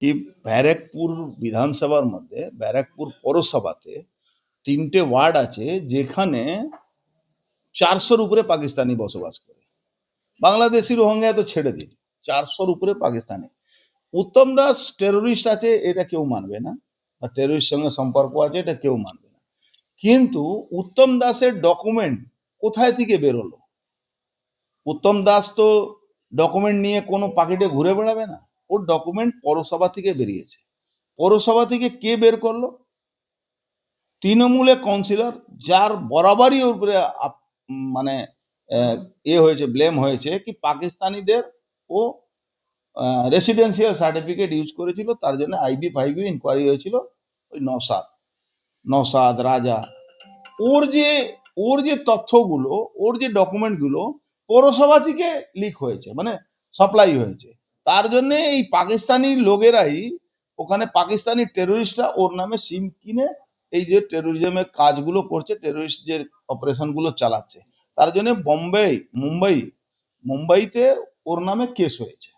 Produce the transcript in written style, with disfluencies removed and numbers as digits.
এই ব্যারাকপুর বিধানসভার মধ্যে ব্যারাকপুর পৌরসভাতে 3টে ওয়ার্ড আছে যেখানে 400-র উপরে পাকিস্তানি বসবাস করে। বাংলাদেশি রোহিঙ্গা তো ছেড়ে দিন, 400-র উপরে পাকিস্তানি। উত্তম দাস টেরোরিস্ট আছে এটা কেউ মানবে না, বা টেরোরিস্ট সঙ্গে সম্পর্ক আছে এটা কেউ মানবে না। কিন্তু উত্তম দাসের ডকুমেন্ট কোথায় থেকে বেরোলো? উত্তম দাস তো ডকুমেন্ট নিয়ে কোনো পাকেটে ঘুরে বেড়াবে না, ওর ডকুমেন্ট পৌরসভা থেকে বেরিয়েছে। পৌরসভা থেকে কে বের করলো? তৃণমূলের কাউন্সিলর, যার বরাবরই ওর উপরে মানে হয়েছে, ব্লেম হয়েছে কি পাকিস্তানিদের ও রেসিডেন্সিয়াল সার্টিফিকেট ইউজ করেছিল, তার জন্য আইবি ফাইবি ইনকোয়ারি হয়েছিল। ওই নওসাদ রাজা, ওর যে তথ্যগুলো, ওর যে ডকুমেন্টগুলো পৌরসভা থেকে লিক হয়েছে, মানে সাপ্লাই হয়েছে। তার জন্য এই পাকিস্তানি লোকেরাই, ওখানে পাকিস্তানি টেরোরিস্টরা ওর নামে সিম কিনে এই যে টেরোরিজমের কাজগুলো করছে, টেরোরিস্ট যে অপারেশনগুলো চালাচ্ছে, তার জন্য মুম্বাইতে ওর নামে কেস হয়েছে।